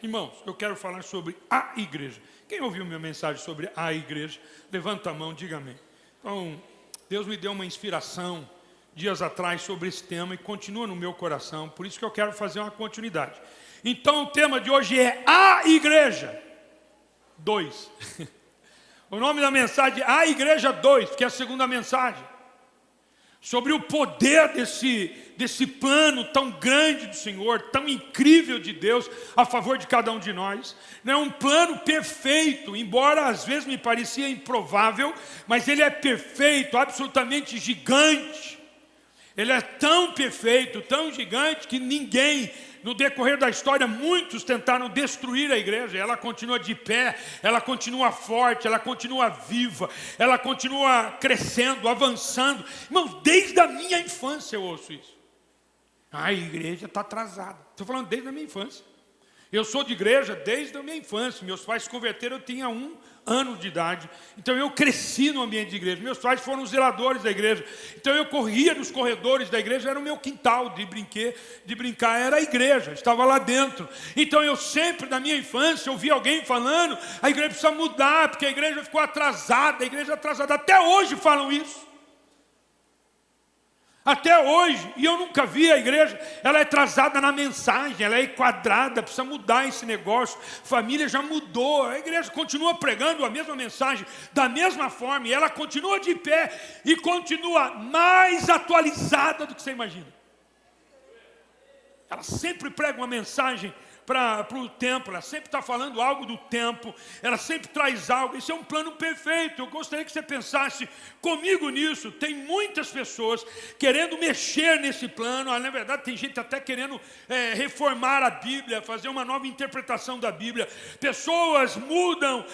Irmãos, eu quero falar sobre a igreja. Quem ouviu minha mensagem sobre a igreja, levanta a mão, diga amém. Então, Deus me deu uma inspiração dias atrás sobre esse tema e continua no meu coração, por isso que eu quero fazer uma continuidade. Então, o tema de hoje é a igreja 2. O nome da mensagem é a igreja 2, que é a segunda mensagem. Sobre o poder desse plano tão grande do Senhor, tão incrível de Deus a favor de cada um de nós. Não é um plano perfeito, embora às vezes me parecia improvável, mas ele é perfeito, absolutamente gigante. Ele é tão perfeito, tão gigante, que ninguém, no decorrer da história, muitos tentaram destruir a igreja. Ela continua de pé, ela continua forte, ela continua viva, ela continua crescendo, avançando. Irmãos, desde a minha infância eu ouço isso. A igreja está atrasada. Estou falando desde a minha infância. Eu sou de igreja desde a minha infância. Meus pais se converteram, eu tinha 1 ano de idade. Então eu cresci no ambiente de igreja. Meus pais foram os zeladores da igreja. Então eu corria nos corredores da igreja, era o meu quintal de brincar, era a igreja, estava lá dentro. Então eu sempre, na minha infância, ouvi alguém falando, a igreja precisa mudar, porque a igreja ficou atrasada, a igreja atrasada. Até hoje falam isso. Até hoje, e eu nunca vi a igreja, ela é atrasada na mensagem, ela é enquadrada, precisa mudar esse negócio, família já mudou, a igreja continua pregando a mesma mensagem, da mesma forma, e ela continua de pé, e continua mais atualizada do que você imagina. Ela sempre prega uma mensagem para o tempo, ela sempre está falando algo do tempo, ela sempre traz algo. Isso é um plano perfeito. Eu gostaria que você pensasse comigo nisso. Tem muitas pessoas querendo mexer nesse plano. Na verdade, tem gente até querendo reformar a Bíblia, fazer uma nova interpretação da Bíblia. Pessoas mudam,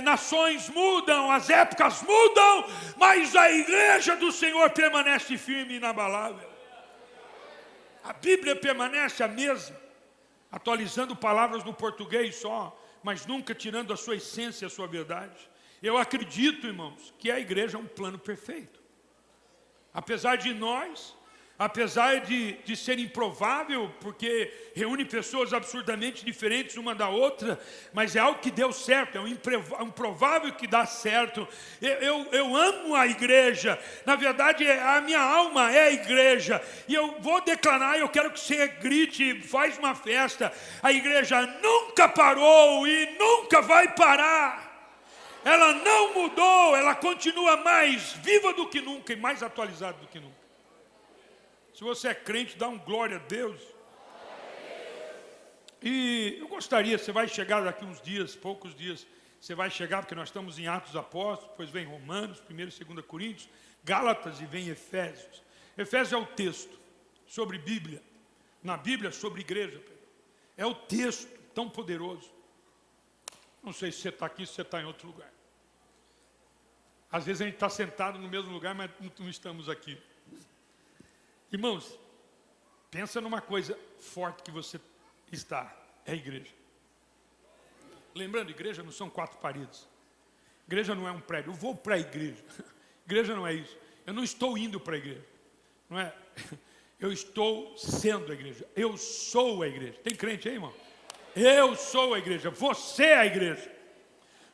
nações mudam, as épocas mudam, mas a igreja do Senhor permanece firme e inabalável. A Bíblia permanece a mesma, atualizando palavras no português só, mas nunca tirando a sua essência, a sua verdade. Eu acredito, irmãos, que a igreja é um plano perfeito. Apesar de nós, apesar de ser improvável, porque reúne pessoas absurdamente diferentes uma da outra, mas é algo que deu certo, é um improvável que dá certo. Eu amo a igreja, na verdade a minha alma é a igreja, e eu vou declarar, eu quero que você grite, faz uma festa, a igreja nunca parou e nunca vai parar. Ela não mudou, ela continua mais viva do que nunca e mais atualizada do que nunca. Se você é crente, dá um glória a Deus. E eu gostaria, você vai chegar daqui uns dias, poucos dias, você vai chegar, porque nós estamos em Atos Apóstolos, depois vem Romanos, 1 e 2 Coríntios, Gálatas e vem Efésios. Efésios é o texto sobre Bíblia, na Bíblia sobre igreja. É o texto tão poderoso. Não sei se você está aqui, se você está em outro lugar. Às vezes a gente está sentado no mesmo lugar, mas não estamos aqui. Irmãos, pensa numa coisa forte que você está, é a igreja. Lembrando, igreja não são 4 paredes. Igreja não é um prédio, eu vou para a igreja. Igreja não é isso. Eu não estou indo para a igreja. Não é? Eu estou sendo a igreja. Eu sou a igreja. Tem crente aí, irmão? Eu sou a igreja. Você é a igreja.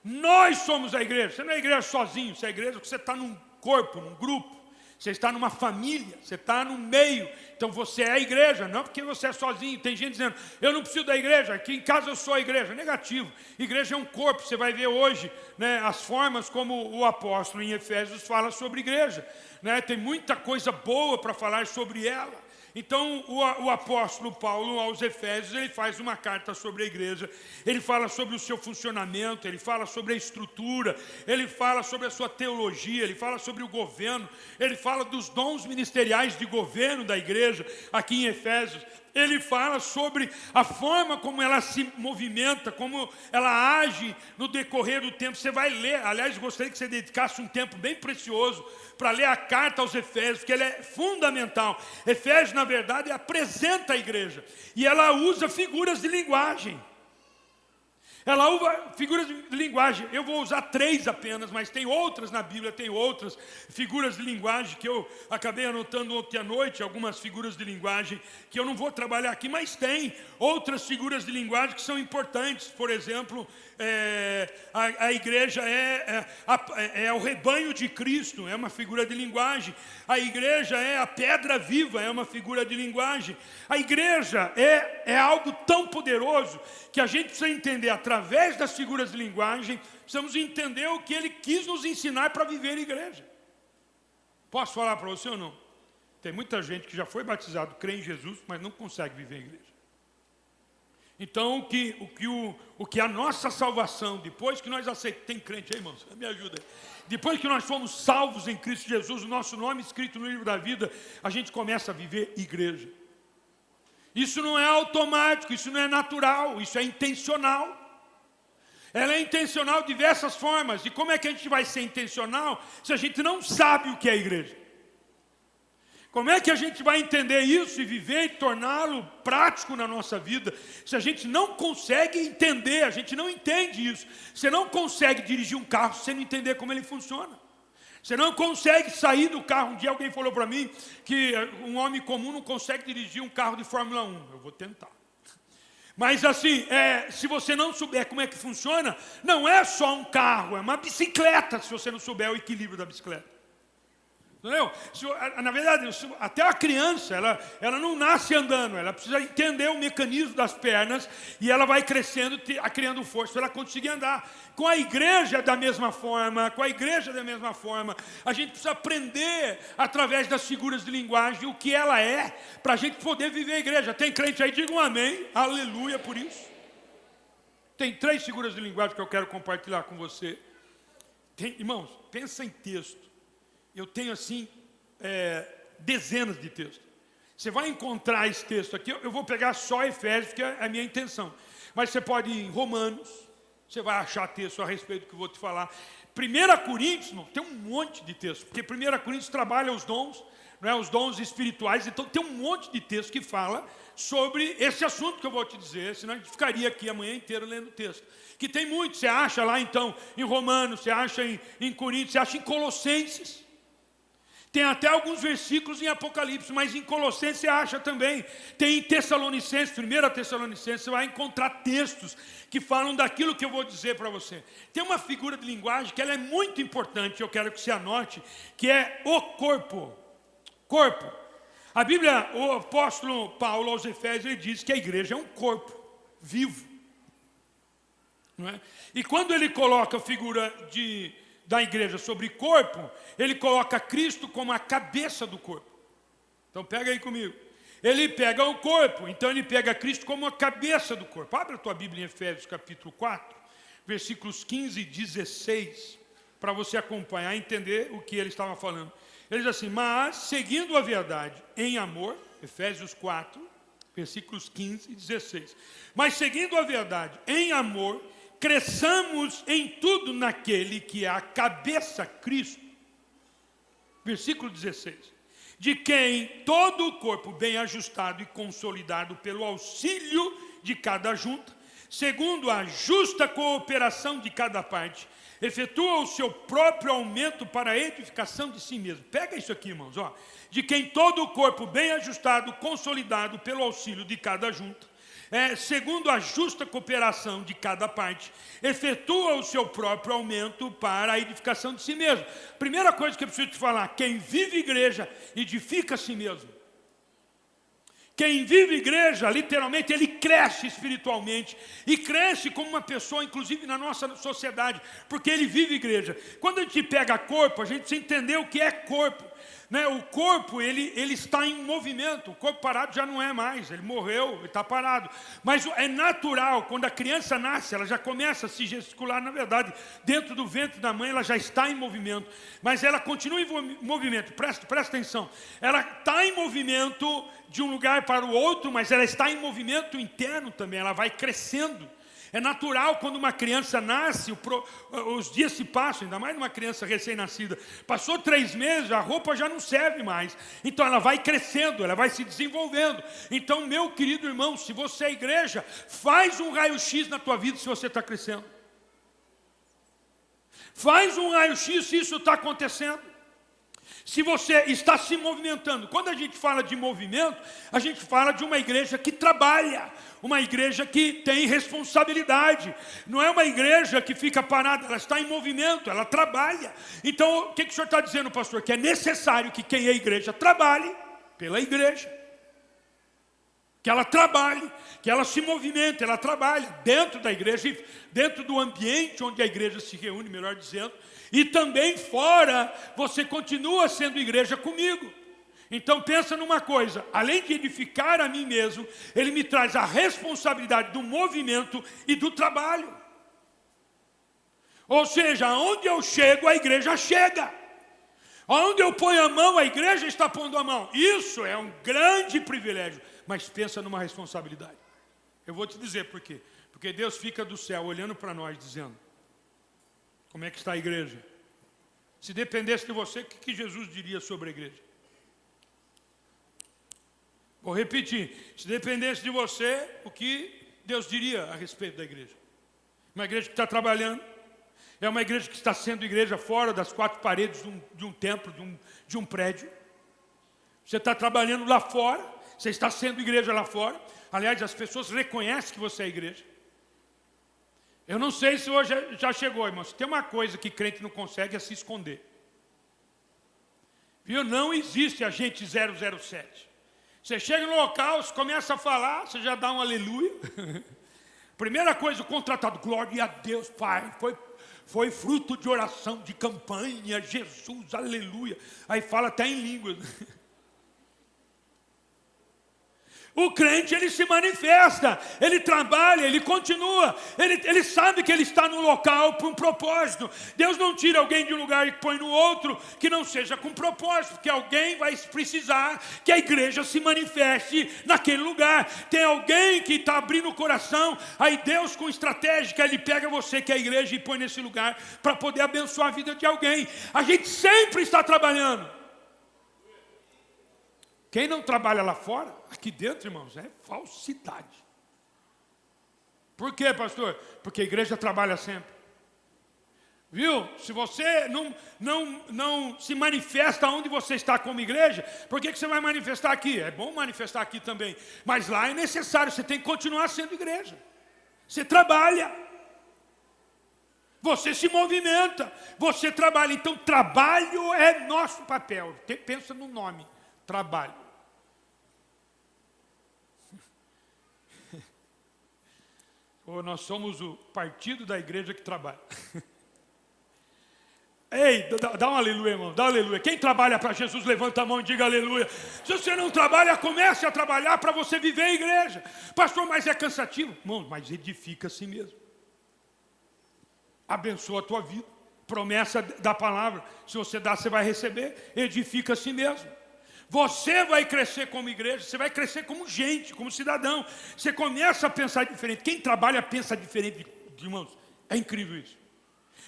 Nós somos a igreja. Você não é igreja sozinho, você é a igreja porque você está num corpo, num grupo. Você está numa família, você está no meio. Então você é a igreja, não porque você é sozinho. Tem gente dizendo, eu não preciso da igreja, aqui em casa eu sou a igreja. Negativo, igreja é um corpo. Você vai ver hoje, né, as formas como o apóstolo em Efésios fala sobre igreja, né? Tem muita coisa boa para falar sobre ela. Então o apóstolo Paulo aos Efésios, ele faz uma carta sobre a igreja, ele fala sobre o seu funcionamento, ele fala sobre a estrutura, ele fala sobre a sua teologia, ele fala sobre o governo, ele fala dos dons ministeriais de governo da igreja, aqui em Efésios. Ele fala sobre a forma como ela se movimenta, como ela age no decorrer do tempo. Você vai ler, aliás, gostaria que você dedicasse um tempo bem precioso para ler a carta aos Efésios, que ela é fundamental. Efésios, na verdade, apresenta a igreja, e ela usa figuras de linguagem. Ela usa figuras de linguagem. Eu vou usar 3 apenas, mas tem outras na Bíblia, tem outras figuras de linguagem que eu acabei anotando ontem à noite, algumas figuras de linguagem que eu não vou trabalhar aqui, mas tem outras figuras de linguagem que são importantes. Por exemplo, a igreja é o rebanho de Cristo, é uma figura de linguagem. A igreja é a pedra viva, é uma figura de linguagem. A igreja é algo tão poderoso que a gente precisa entender através das figuras de linguagem, precisamos entender o que ele quis nos ensinar para viver a igreja. Posso falar para você ou não? Tem muita gente que já foi batizado, crê em Jesus, mas não consegue viver a igreja. Então, o que a nossa salvação, depois que nós aceitamos, tem crente aí, irmãos? Me ajuda aí. Depois que nós fomos salvos em Cristo Jesus, o nosso nome escrito no livro da vida, a gente começa a viver igreja. Isso não é automático, isso não é natural, isso é intencional. Ela é intencional de diversas formas. E como é que a gente vai ser intencional se a gente não sabe o que é igreja? Como é que a gente vai entender isso e viver e torná-lo prático na nossa vida, se a gente não consegue entender, a gente não entende isso? Você não consegue dirigir um carro sem não entender como ele funciona. Você não consegue sair do carro. Um dia alguém falou para mim que um homem comum não consegue dirigir um carro de Fórmula 1. Eu vou tentar. Mas assim, se você não souber como é que funciona, não é só um carro, é uma bicicleta, se você não souber o equilíbrio da bicicleta. Entendeu? Na verdade, até a criança, ela não nasce andando, ela precisa entender o mecanismo das pernas e ela vai crescendo, criando força para ela conseguir andar. Com a igreja da mesma forma, a gente precisa aprender através das figuras de linguagem o que ela é, para a gente poder viver a igreja. Tem crente aí? Diga um amém, aleluia por isso. Tem 3 figuras de linguagem que eu quero compartilhar com você. Irmãos, pensa em texto. Eu tenho assim, dezenas de textos. Você vai encontrar esse texto aqui, eu vou pegar só Efésios, que é a minha intenção. Mas você pode ir em Romanos, você vai achar texto a respeito do que eu vou te falar. 1 Coríntios, irmão, tem um monte de texto, porque 1 Coríntios trabalha os dons, não é, os dons espirituais, então tem um monte de texto que fala sobre esse assunto que eu vou te dizer, senão a gente ficaria aqui a manhã inteira lendo o texto. Que tem muito, você acha lá então em Romanos, você acha em Coríntios, você acha em Colossenses. Tem até alguns versículos em Apocalipse, mas em Colossenses você acha também. Tem em Tessalonicenses, 1 Tessalonicenses, você vai encontrar textos que falam daquilo que eu vou dizer para você. Tem uma figura de linguagem que ela é muito importante, eu quero que você anote, que é o corpo. Corpo. A Bíblia, o apóstolo Paulo aos Efésios, ele diz que a igreja é um corpo vivo. Não é? E quando ele coloca a figura da igreja sobre corpo, ele coloca Cristo como a cabeça do corpo. Então pega aí comigo. Ele pega o corpo, então ele pega Cristo como a cabeça do corpo. Abre a tua Bíblia em Efésios capítulo 4, versículos 15 e 16, para você acompanhar e entender o que ele estava falando. Ele diz assim: mas seguindo a verdade em amor, Efésios 4, versículos 15 e 16. Mas seguindo a verdade em amor, cresçamos em tudo naquele que é a cabeça, Cristo. Versículo 16. De quem todo o corpo bem ajustado e consolidado pelo auxílio de cada junta, segundo a justa cooperação de cada parte, efetua o seu próprio aumento para a edificação de si mesmo. Pega isso aqui, irmãos. Ó. De quem todo o corpo bem ajustado, consolidado pelo auxílio de cada junta, segundo a justa cooperação de cada parte, efetua o seu próprio aumento para a edificação de si mesmo. Primeira coisa que eu preciso te falar: quem vive igreja, edifica a si mesmo. Quem vive igreja, literalmente, ele cresce espiritualmente e cresce como uma pessoa, inclusive na nossa sociedade, porque ele vive igreja. Quando a gente pega corpo, a gente precisa entender o que é corpo. Né? O corpo, ele está em movimento. O corpo parado já não é mais, ele morreu, ele está parado. Mas é natural, quando a criança nasce, ela já começa a se gesticular. Na verdade, dentro do ventre da mãe, ela já está em movimento. Mas ela continua em movimento, presta atenção. Ela está em movimento de um lugar para o outro, mas ela está em movimento interno também, ela vai crescendo. É natural quando uma criança nasce, os dias se passam, ainda mais uma criança recém-nascida. Passou 3 meses, a roupa já não serve mais. Então ela vai crescendo, ela vai se desenvolvendo. Então, meu querido irmão, se você é igreja, faz um raio-x na tua vida se você está crescendo. Faz um raio-x se isso está acontecendo. Se você está se movimentando. Quando a gente fala de movimento, a gente fala de uma igreja que trabalha, uma igreja que tem responsabilidade. Não é uma igreja que fica parada, ela está em movimento, ela trabalha. Então, o que o senhor está dizendo, pastor? Que é necessário que quem é igreja trabalhe pela igreja. Que ela trabalhe, que ela se movimente, ela trabalhe dentro da igreja, dentro do ambiente onde a igreja se reúne, melhor dizendo, e também fora, você continua sendo igreja comigo. Então pensa numa coisa, além de edificar a mim mesmo, ele me traz a responsabilidade do movimento e do trabalho. Ou seja, aonde eu chego, a igreja chega. Onde eu ponho a mão, a igreja está pondo a mão. Isso é um grande privilégio. Mas pensa numa responsabilidade. Eu vou te dizer por quê. Porque Deus fica do céu olhando para nós dizendo: como é que está a igreja? Se dependesse de você, o que Jesus diria sobre a igreja? Vou repetir. Se dependesse de você, o que Deus diria a respeito da igreja? Uma igreja que está trabalhando. É uma igreja que está sendo igreja fora das 4 paredes de um templo, de um prédio. Você está trabalhando lá fora. Você está sendo igreja lá fora. Aliás, as pessoas reconhecem que você é igreja. Eu não sei se hoje já chegou, irmãos. Tem uma coisa que crente não consegue, é se esconder. Viu? Não existe agente 007. Você chega no local, você começa a falar, você já dá um aleluia. Primeira coisa, o contratado, glória a Deus, Pai. Foi fruto de oração, de campanha, Jesus, aleluia. Aí fala até em línguas. O crente, ele se manifesta, ele trabalha, ele continua, ele sabe que ele está no local por um propósito. Deus não tira alguém de um lugar e põe no outro que não seja com propósito, porque alguém vai precisar que a igreja se manifeste naquele lugar. Tem alguém que está abrindo o coração, aí Deus com estratégia, ele pega você que é a igreja e põe nesse lugar para poder abençoar a vida de alguém. A gente sempre está trabalhando. Quem não trabalha lá fora, aqui dentro, irmãos, é falsidade. Por quê, pastor? Porque a igreja trabalha sempre. Viu? Se você não se manifesta onde você está como igreja, por que você vai manifestar aqui? É bom manifestar aqui também, mas lá é necessário, você tem que continuar sendo igreja. Você trabalha. Você se movimenta, você trabalha. Então, trabalho é nosso papel. Pensa no nome. Trabalho. Nós somos o partido da igreja que trabalha. Ei, dá um aleluia, irmão, dá um aleluia. Quem trabalha para Jesus, levanta a mão e diga aleluia. Se você não trabalha, comece a trabalhar para você viver a igreja. Pastor, mas é cansativo. Irmão, mas edifica a si mesmo. Abençoa a tua vida. Promessa da palavra. Se você dá, você vai receber. Edifica a si mesmo. Você vai crescer como igreja, você vai crescer como gente, como cidadão. Você começa a pensar diferente. Quem trabalha pensa diferente, irmãos. É incrível isso.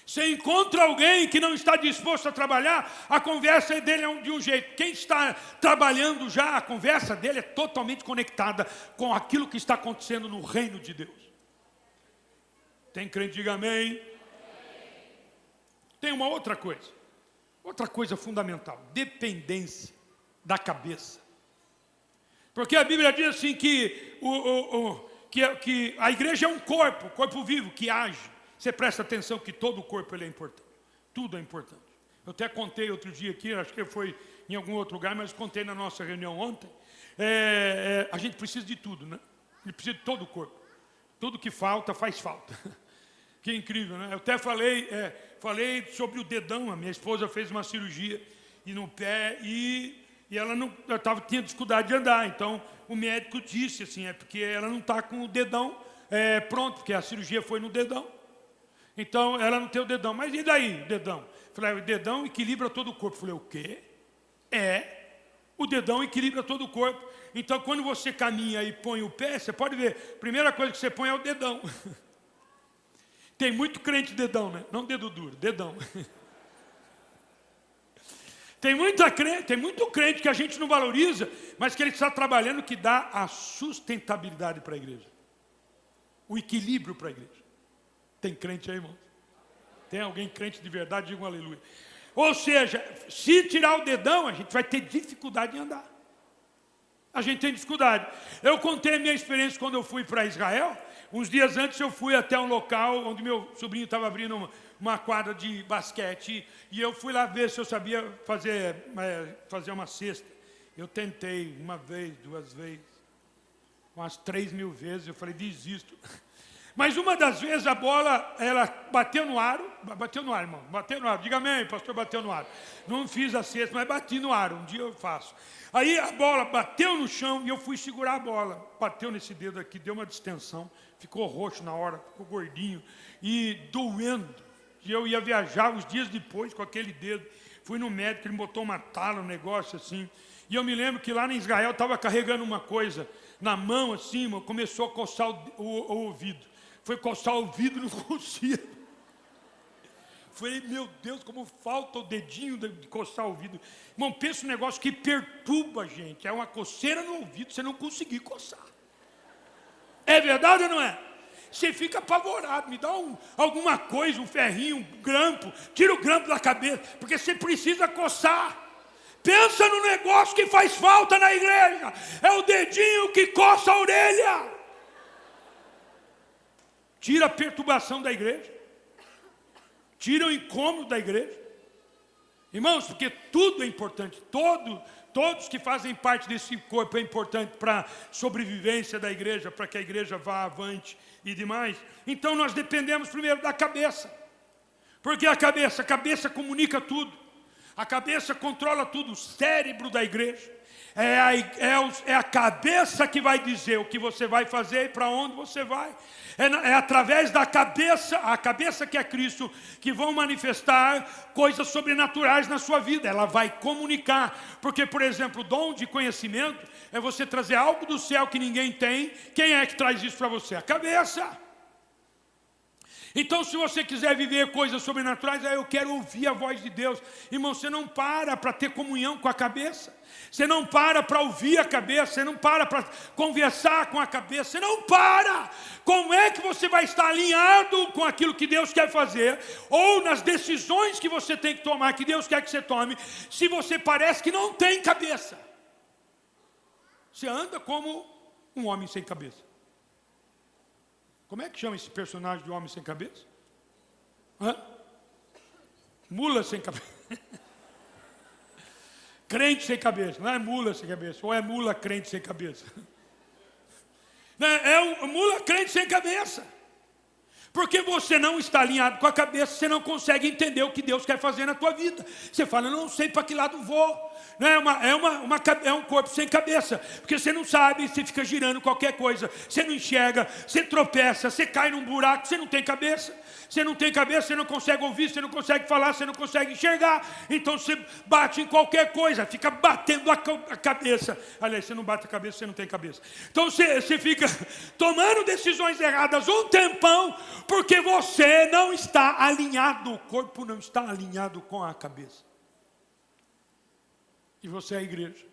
Você encontra alguém que não está disposto a trabalhar, a conversa dele é de um jeito. Quem está trabalhando já, a conversa dele é totalmente conectada com aquilo que está acontecendo no reino de Deus. Tem crente, diga amém. Tem uma outra coisa fundamental, dependência da cabeça. Porque a Bíblia diz assim que a igreja é um corpo vivo que age. Você presta atenção que todo o corpo ele é importante. Tudo é importante. Eu até contei outro dia aqui, acho que foi em algum outro lugar, mas contei na nossa reunião ontem. A gente precisa de tudo, né? A gente precisa de todo o corpo. Tudo que falta, faz falta. Que incrível, né? Eu até falei sobre o dedão. A minha esposa fez uma cirurgia no pé e ela tinha dificuldade de andar. Então, o médico disse assim, porque ela não está com o dedão pronto, porque a cirurgia foi no dedão. Então, ela não tem o dedão. Mas e daí, o dedão? Falei, o dedão equilibra todo o corpo. Falei, o quê? O dedão equilibra todo o corpo. Então, quando você caminha e põe o pé, você pode ver, a primeira coisa que você põe é o dedão. Tem muito crente dedão, né? Não dedo duro, dedão. Tem muito crente que a gente não valoriza, mas que ele está trabalhando, que dá a sustentabilidade para a igreja. O equilíbrio para a igreja. Tem crente aí, irmão? Tem alguém crente de verdade? Diga um aleluia. Ou seja, se tirar o dedão, a gente vai ter dificuldade em andar. A gente tem dificuldade. Eu contei a minha experiência quando eu fui para Israel. Uns dias antes eu fui até um local onde meu sobrinho estava abrindo uma quadra de basquete. E eu fui lá ver se eu sabia fazer uma cesta. Eu tentei uma vez, 2 vezes, umas 3.000 vezes. Eu falei, desisto. Mas uma das vezes a bola, ela bateu no aro, irmão, bateu no aro. Diga amém, pastor, bateu no aro. Não fiz a cesta, mas bati no aro, um dia eu faço. Aí a bola bateu no chão e eu fui segurar a bola. Bateu nesse dedo aqui, deu uma distensão, ficou roxo na hora, ficou gordinho e doendo. E eu ia viajar uns dias depois com aquele dedo. Fui no médico, ele botou uma tala, um negócio assim. E eu me lembro que lá em Israel estava carregando uma coisa na mão assim, irmão, começou a coçar o ouvido. Foi coçar o ouvido, não conseguia. Falei, meu Deus, como falta o dedinho de coçar o ouvido. Irmão, pensa um negócio que perturba a gente. É uma coceira no ouvido, você não conseguir coçar. É verdade ou não é? Você fica apavorado, me dá alguma coisa, um ferrinho, um grampo. Tira o grampo da cabeça, porque você precisa coçar. Pensa no negócio que faz falta na igreja. É o dedinho que coça a orelha. Tira a perturbação da igreja. Tira o incômodo da igreja. Irmãos, porque tudo é importante. Todos que fazem parte desse corpo é importante para a sobrevivência da igreja, para que a igreja vá avante e demais. Então nós dependemos primeiro da cabeça. Porque a cabeça comunica tudo. A cabeça controla tudo, o cérebro da igreja. É a cabeça que vai dizer o que você vai fazer e para onde você vai. É através da cabeça, a cabeça que é Cristo, que vão manifestar coisas sobrenaturais na sua vida. Ela vai comunicar. Porque, por exemplo, o dom de conhecimento é você trazer algo do céu que ninguém tem. Quem é que traz isso para você? A cabeça. Então, se você quiser viver coisas sobrenaturais, eu quero ouvir a voz de Deus. Irmão, você não para ter comunhão com a cabeça. Você não para ouvir a cabeça. Você não para conversar com a cabeça. Você não para. Como é que você vai estar alinhado com aquilo que Deus quer fazer? Ou nas decisões que você tem que tomar, que Deus quer que você tome, se você parece que não tem cabeça? Você anda como um homem sem cabeça. Como é que chama esse personagem de homem sem cabeça? Mula sem cabeça. Crente sem cabeça. Não é mula sem cabeça. Ou é mula crente sem cabeça. É mula crente sem cabeça. Porque você não está alinhado com a cabeça, você não consegue entender o que Deus quer fazer na tua vida. Você fala, eu não sei para que lado vou. É um corpo sem cabeça, porque você não sabe, você fica girando qualquer coisa, você não enxerga, você tropeça, você cai num buraco, você não tem cabeça. Você não tem cabeça, você não consegue ouvir, você não consegue falar, você não consegue enxergar. Então você bate em qualquer coisa, fica batendo a cabeça. Aliás, você não bate a cabeça, você não tem cabeça. Então você fica tomando decisões erradas um tempão, porque você não está alinhado, o corpo não está alinhado com a cabeça. E você é a igreja.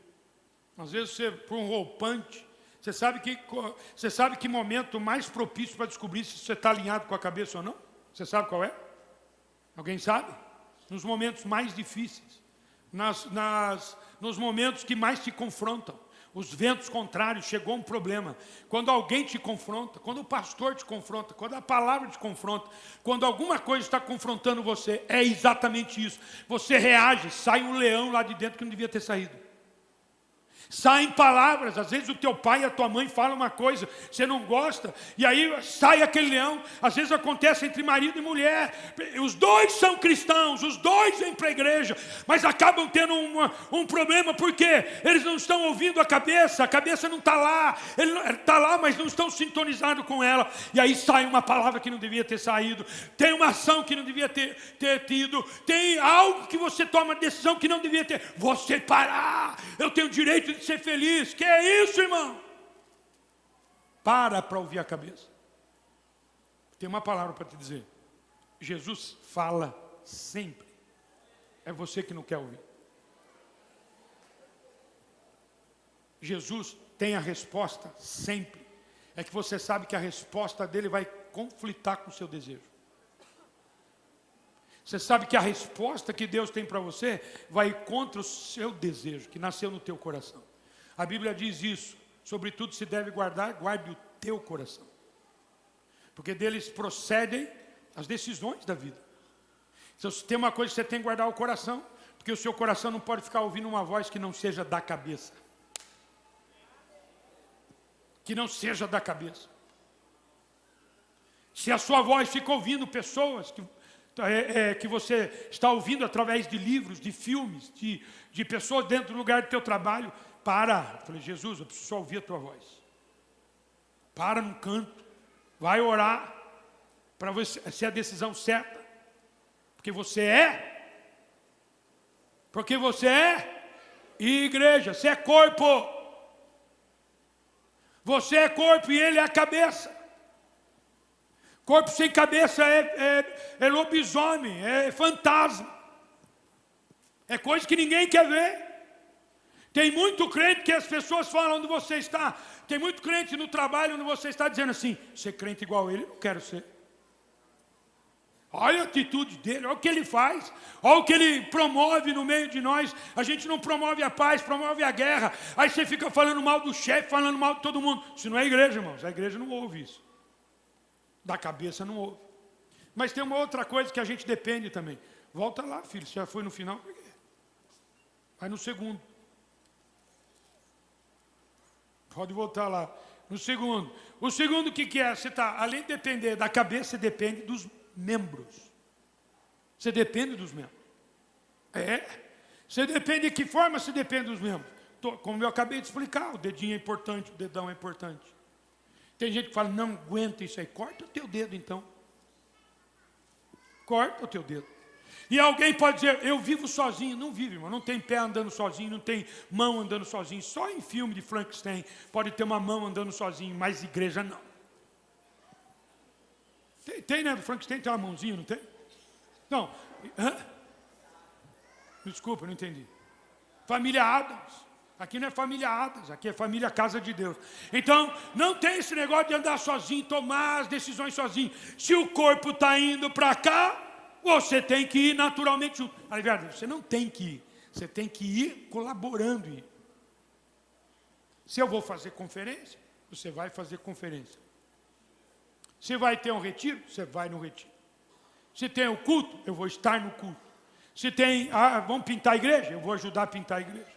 Às vezes você, por um roupante, você sabe que momento mais propício para descobrir se você está alinhado com a cabeça ou não? Você sabe qual é? Alguém sabe? Nos momentos mais difíceis, nos momentos que mais te confrontam, os ventos contrários, chegou um problema. Quando alguém te confronta, quando o pastor te confronta, quando a palavra te confronta, quando alguma coisa está confrontando você, é exatamente isso. Você reage, sai um leão lá de dentro que não devia ter saído. Saem palavras, às vezes o teu pai e a tua mãe falam uma coisa, você não gosta, e aí sai aquele leão. Às vezes acontece entre marido e mulher, os dois são cristãos, os dois vêm para a igreja, mas acabam tendo um problema, porque eles não estão ouvindo a cabeça não está lá, ele está lá, mas não estão sintonizados com ela, e aí sai uma palavra que não devia ter saído, tem uma ação que não devia ter tido, tem algo que você toma decisão que não devia ter. Você parar, eu tenho o direito de ser feliz. Que é isso, irmão? Para ouvir a cabeça. Tem uma palavra para te dizer. Jesus fala sempre. É você que não quer ouvir. Jesus tem a resposta sempre. É que você sabe que a resposta dele vai conflitar com o seu desejo. Você sabe que a resposta que Deus tem para você vai contra o seu desejo, que nasceu no teu coração. A Bíblia diz isso. Sobretudo se deve guardar, guarde o teu coração. Porque deles procedem as decisões da vida. Então, se tem uma coisa que você tem que guardar o coração, porque o seu coração não pode ficar ouvindo uma voz que não seja da cabeça. Que não seja da cabeça. Se a sua voz fica ouvindo pessoas que você está ouvindo através de livros, de filmes, de pessoas dentro do lugar do teu trabalho, para. Eu falei, Jesus, eu preciso só ouvir a tua voz. Para num canto, vai orar, para você ser a decisão certa. Porque você é igreja, você é corpo. Você é corpo e ele é a cabeça. Corpo sem cabeça é lobisomem, é fantasma. É coisa que ninguém quer ver. Tem muito crente que as pessoas falam onde você está. Tem muito crente no trabalho onde você está dizendo assim, ser crente igual ele, não quero ser. Olha a atitude dele, olha o que ele faz, olha o que ele promove no meio de nós. A gente não promove a paz, promove a guerra. Aí você fica falando mal do chefe, falando mal de todo mundo. Isso não é igreja, irmãos, a igreja não ouve isso. Da cabeça não ouve. Mas tem uma outra coisa que a gente depende também. Volta lá, filho, você já foi no final? Vai no segundo. Pode voltar lá. No segundo. O segundo o que é? Você está, além de depender da cabeça, você depende dos membros. Você depende dos membros. Você depende de que forma você depende dos membros? Como eu acabei de explicar, o dedinho é importante, o dedão é importante. Tem gente que fala, não aguenta isso aí. Corta o teu dedo então. Corta o teu dedo. E alguém pode dizer, eu vivo sozinho. Não vive, irmão. Não tem pé andando sozinho, não tem mão andando sozinho. Só em filme de Frankenstein pode ter uma mão andando sozinho, mas igreja não. Tem, né? Do Frankenstein tem uma mãozinha, não tem? Não. Desculpa, não entendi. Família Adams. Aqui não é família Adams, aqui é família Casa de Deus. Então, não tem esse negócio de andar sozinho, tomar as decisões sozinho. Se o corpo está indo para cá, você tem que ir naturalmente junto. Na verdade, você não tem que ir. Você tem que ir colaborando. Se eu vou fazer conferência, você vai fazer conferência. Se vai ter um retiro, você vai no retiro. Se tem o culto, eu vou estar no culto. Se tem, vamos pintar a igreja, eu vou ajudar a pintar a igreja.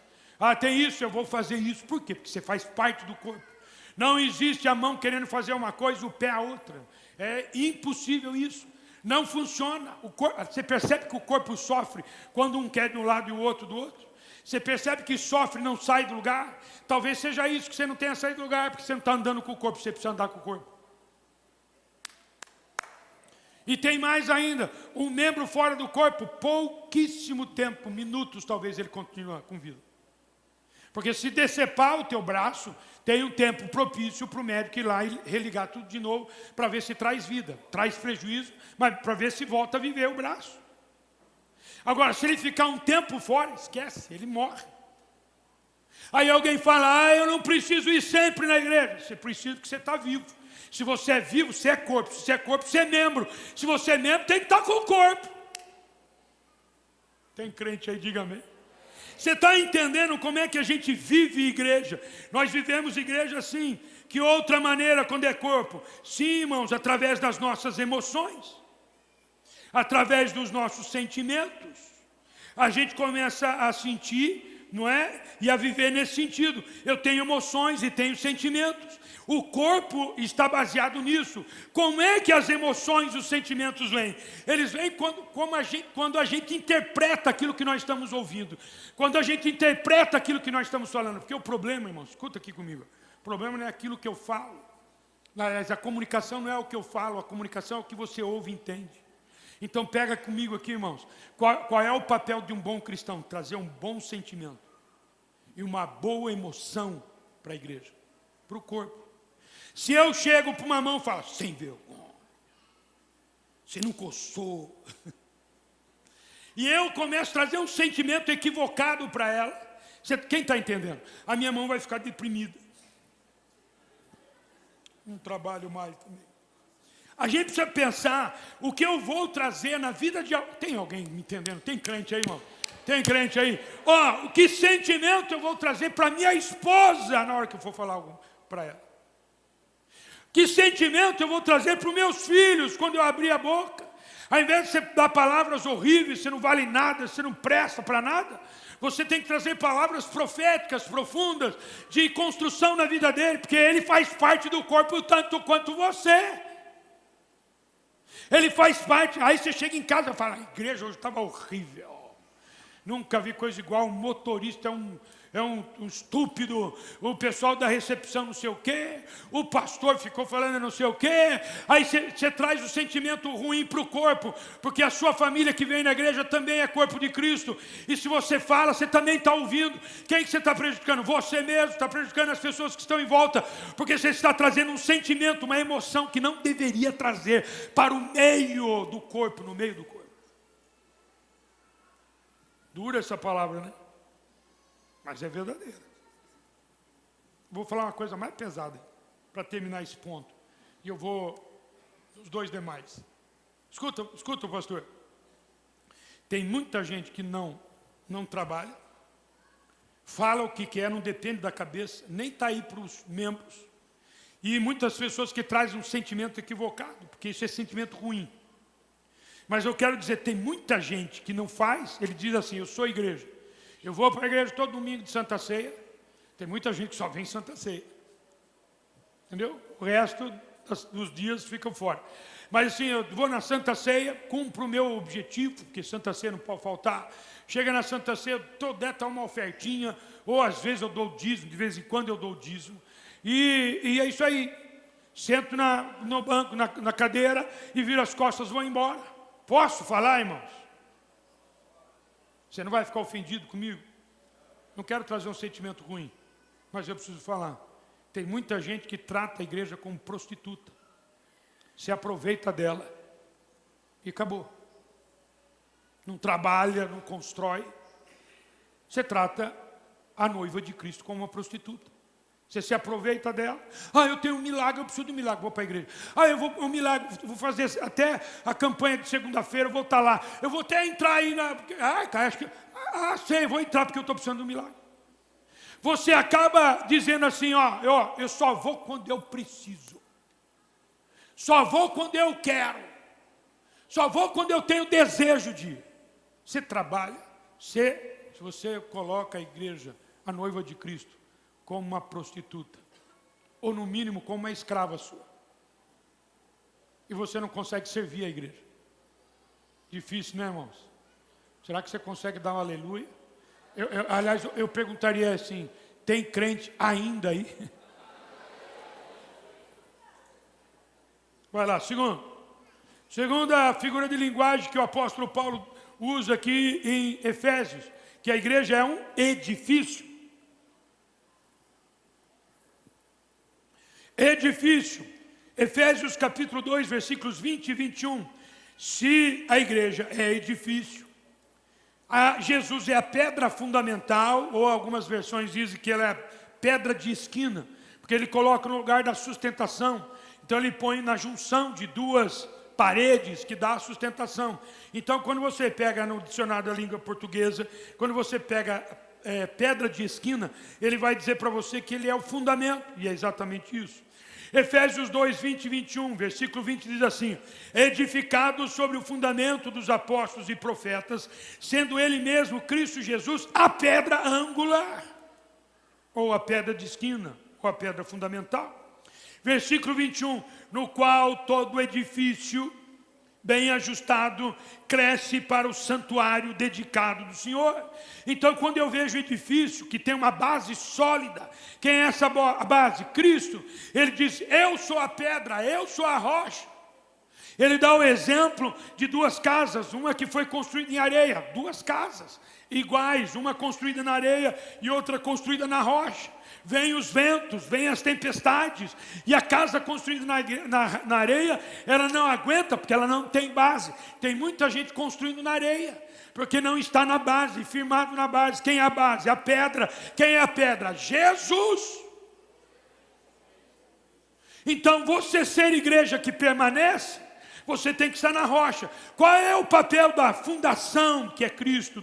Tem isso, eu vou fazer isso. Por quê? Porque você faz parte do corpo. Não existe a mão querendo fazer uma coisa, o pé a outra. É impossível isso. Não funciona. Você percebe que o corpo sofre quando um quer de um lado e o outro do outro? Você percebe que sofre e não sai do lugar? Talvez seja isso, que você não tenha saído do lugar, porque você não está andando com o corpo, você precisa andar com o corpo. E tem mais ainda, um membro fora do corpo, pouquíssimo tempo, minutos talvez ele continue com vida. Porque se decepar o teu braço, tem um tempo propício para o médico ir lá e religar tudo de novo, para ver se traz vida, traz prejuízo, mas para ver se volta a viver o braço. Agora, se ele ficar um tempo fora, esquece, ele morre. Aí alguém fala, eu não preciso ir sempre na igreja. Você precisa porque você está vivo. Se você é vivo, você é corpo. Se você é corpo, você é membro. Se você é membro, tem que estar com o corpo. Tem crente aí, diga amém. Você está entendendo como é que a gente vive igreja? Nós vivemos igreja assim. Que outra maneira quando é corpo? Sim, irmãos, através das nossas emoções. Através dos nossos sentimentos. A gente começa a sentir, não é? E a viver nesse sentido. Eu tenho emoções e tenho sentimentos. O corpo está baseado nisso. Como é que as emoções e os sentimentos vêm? Eles vêm quando a gente interpreta aquilo que nós estamos ouvindo. Quando a gente interpreta aquilo que nós estamos falando. Porque o problema, irmãos, escuta aqui comigo. O problema não é aquilo que eu falo. Aliás, a comunicação não é o que eu falo. A comunicação é o que você ouve e entende. Então pega comigo aqui, irmãos. Qual é o papel de um bom cristão? Trazer um bom sentimento. E uma boa emoção para a igreja. Para o corpo. Se eu chego para uma mão e falo, sem vergonha, Você não coçou. E eu começo a trazer um sentimento equivocado para ela. Quem está entendendo? A minha mão vai ficar deprimida. Não trabalho mais também. A gente precisa pensar o que eu vou trazer na vida de alguém. Tem alguém me entendendo? Tem crente aí, irmão? Tem crente aí? Ó, que sentimento eu vou trazer para minha esposa na hora que eu for falar algo para ela? Que sentimento eu vou trazer para os meus filhos quando eu abrir a boca? Ao invés de você dar palavras horríveis, você não vale nada, você não presta para nada, você tem que trazer palavras proféticas, profundas, de construção na vida dele, porque ele faz parte do corpo tanto quanto você. Ele faz parte. Aí você chega em casa e fala: a igreja hoje estava horrível. Nunca vi coisa igual, um motorista é um estúpido, o pessoal da recepção não sei o quê, o pastor ficou falando não sei o quê. Aí você traz o sentimento ruim para o corpo, porque a sua família que vem na igreja também é corpo de Cristo, e se você fala, você também está ouvindo. Quem que você está prejudicando? Você mesmo está prejudicando as pessoas que estão em volta, porque você está trazendo um sentimento, uma emoção que não deveria trazer para o meio do corpo, no meio do corpo. Dura essa palavra, né? Mas é verdadeira. Vou falar uma coisa mais pesada para terminar esse ponto. E eu vou os dois demais. Escuta, pastor. Tem muita gente que não trabalha, fala o que quer, não depende da cabeça, nem está aí para os membros. E muitas pessoas que trazem um sentimento equivocado, porque isso é sentimento ruim. Mas eu quero dizer, tem muita gente que não faz, ele diz assim: eu sou igreja, eu vou para a igreja todo domingo de Santa Ceia. Tem muita gente que só vem Santa Ceia, entendeu? O resto dos dias ficam fora. Mas assim, eu vou na Santa Ceia, cumpro o meu objetivo, porque Santa Ceia não pode faltar. Chega na Santa Ceia, toda uma ofertinha, ou às vezes eu dou dízimo, de vez em quando eu dou dízimo. E é isso aí. Sento no banco, na cadeira, e viro as costas e vou embora. Posso falar, irmãos? Você não vai ficar ofendido comigo? Não quero trazer um sentimento ruim, mas eu preciso falar. Tem muita gente que trata a igreja como prostituta, se aproveita dela e acabou. Não trabalha, não constrói. Você trata a noiva de Cristo como uma prostituta. Você se aproveita dela. Eu tenho um milagre, eu preciso de um milagre, vou para a igreja. Eu vou um milagre, vou fazer até a campanha de segunda-feira, eu vou estar lá. Eu vou até entrar aí na... acho que... sei, vou entrar porque eu estou precisando de um milagre. Você acaba dizendo assim, eu só vou quando eu preciso. Só vou quando eu quero. Só vou quando eu tenho desejo de ir. Você trabalha, se você coloca a igreja, a noiva de Cristo, como uma prostituta, ou no mínimo como uma escrava sua, e você não consegue servir a igreja. Difícil, né, irmãos? Será que você consegue dar um aleluia? Aliás, eu perguntaria assim: tem crente ainda aí? Vai lá, segunda figura de linguagem que o apóstolo Paulo usa aqui em Efésios, que a igreja é um edifício. Edifício, Efésios capítulo 2, versículos 20 e 21. Se a igreja é edifício, Jesus é a pedra fundamental, ou algumas versões dizem que ela é pedra de esquina, porque ele coloca no lugar da sustentação. Então ele põe na junção de duas paredes que dá a sustentação. Então quando você pega no dicionário da língua portuguesa, quando você pega pedra de esquina, ele vai dizer para você que ele é o fundamento, e é exatamente isso. Efésios 2, 20 e 21, versículo 20 diz assim: edificado sobre o fundamento dos apóstolos e profetas, sendo ele mesmo, Cristo Jesus, a pedra angular, ou a pedra de esquina, ou a pedra fundamental. Versículo 21, no qual todo edifício bem ajustado, cresce para o santuário dedicado do Senhor. Então, quando eu vejo edifício que tem uma base sólida, quem é essa base? Cristo. Ele diz: eu sou a pedra, eu sou a rocha. Ele dá o exemplo de duas casas, uma que foi construída em areia, duas casas iguais, uma construída na areia e outra construída na rocha. vêm os ventos, vêm as tempestades, e a casa construída na areia, ela não aguenta, porque ela não tem base. Tem muita gente construindo na areia, porque não está na base, firmado na base. Quem é a base? A pedra. Quem é a pedra? Jesus. Então, você ser igreja que permanece, você tem que estar na rocha. Qual é o papel da fundação, que é Cristo,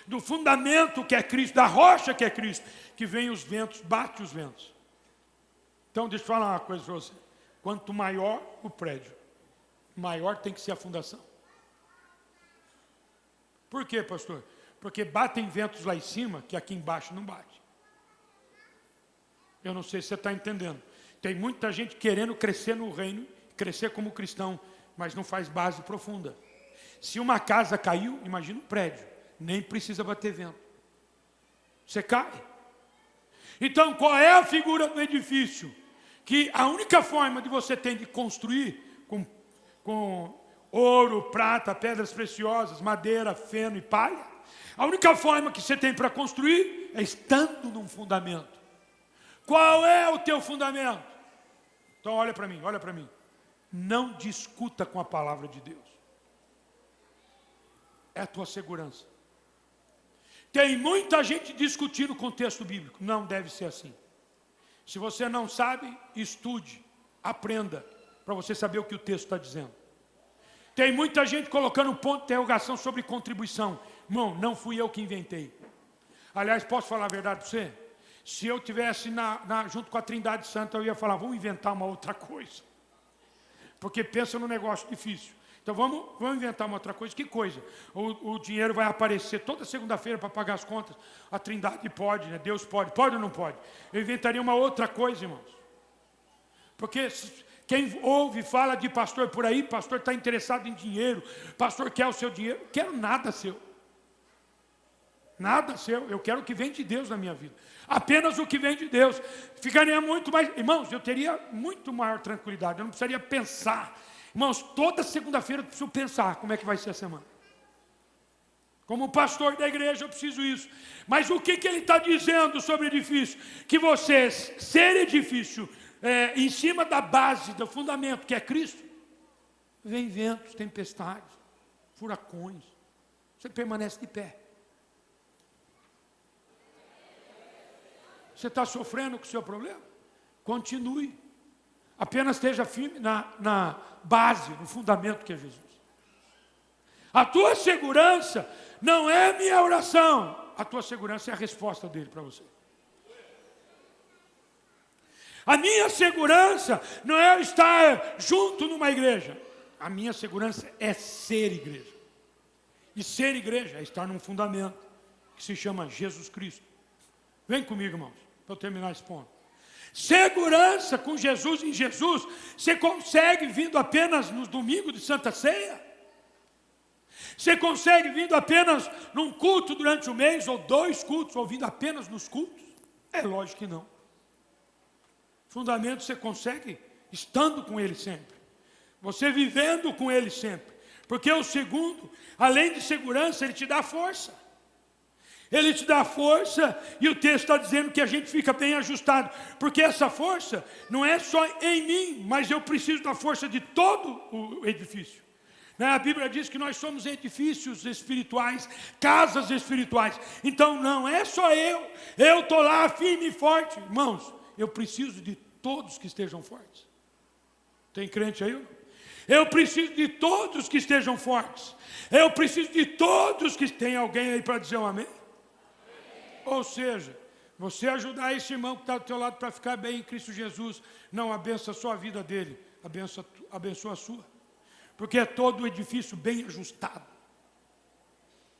do fundamento, que é Cristo, da rocha, que é Cristo? Que vem os ventos, bate os ventos. Então, deixa eu falar uma coisa para você. Quanto maior o prédio, maior tem que ser a fundação. Por quê, pastor? Porque batem ventos lá em cima, que aqui embaixo não bate. Eu não sei se você está entendendo. Tem muita gente querendo crescer no reino, crescer como cristão, mas não faz base profunda. Se uma casa caiu, imagina um prédio, nem precisa bater vento. Você cai. Então, qual é a figura do edifício? Que a única forma de você ter de construir com ouro, prata, pedras preciosas, madeira, feno e palha, a única forma que você tem para construir é estando num fundamento. Qual é o teu fundamento? Então olha para mim, olha para mim. Não discuta com a palavra de Deus. É a tua segurança. Tem muita gente discutindo com o texto bíblico. Não deve ser assim. Se você não sabe, estude, aprenda, para você saber o que o texto está dizendo. Tem muita gente colocando um ponto de interrogação sobre contribuição. Irmão, não fui eu que inventei. Aliás, posso falar a verdade para você? Se eu estivesse junto com a Trindade Santa, eu ia falar, vamos inventar uma outra coisa. Porque pensa num negócio difícil. Então vamos inventar uma outra coisa. Que coisa? O dinheiro vai aparecer toda segunda-feira para pagar as contas. A Trindade pode, né? Deus pode. Pode ou não pode? Eu inventaria uma outra coisa, irmãos. Porque quem ouve, fala de pastor por aí, pastor está interessado em dinheiro, pastor quer o seu dinheiro. Eu quero nada seu. Nada seu. Eu quero o que vem de Deus na minha vida. Apenas o que vem de Deus. Ficaria muito mais... Irmãos, eu teria muito maior tranquilidade. Eu não precisaria pensar. Irmãos, toda segunda-feira eu preciso pensar como é que vai ser a semana. Como pastor da igreja eu preciso isso. Mas o que ele está dizendo sobre edifício? Que você ser edifício em cima da base, do fundamento, que é Cristo, vem ventos, tempestades, furacões. Você permanece de pé. Você está sofrendo com o seu problema? Continue. Apenas esteja firme na base, no fundamento que é Jesus. A tua segurança não é minha oração. A tua segurança é a resposta dele para você. A minha segurança não é estar junto numa igreja. A minha segurança é ser igreja. E ser igreja é estar num fundamento que se chama Jesus Cristo. Vem comigo, irmãos, para eu terminar esse ponto. Segurança com Jesus em Jesus, você consegue vindo apenas nos domingos de Santa Ceia? Você consegue vindo apenas num culto durante o mês, ou 2 cultos, ou vindo apenas nos cultos? É lógico que não. Fundamento você consegue estando com Ele sempre. Você vivendo com Ele sempre. Porque o segundo, além de segurança, Ele te dá força. Ele te dá força, e o texto está dizendo que a gente fica bem ajustado, porque essa força não é só em mim, mas eu preciso da força de todo o edifício. A Bíblia diz que nós somos edifícios espirituais, casas espirituais. Então não é só eu estou lá firme e forte. Irmãos, eu preciso de todos que estejam fortes. Tem crente aí? Eu preciso de todos que estejam fortes. Eu preciso de todos que... Tem alguém aí para dizer um amém? Ou seja, você ajudar esse irmão que está do teu lado para ficar bem em Cristo Jesus, não abençoa só a vida dele, abençoa a sua. Porque é todo o edifício bem ajustado.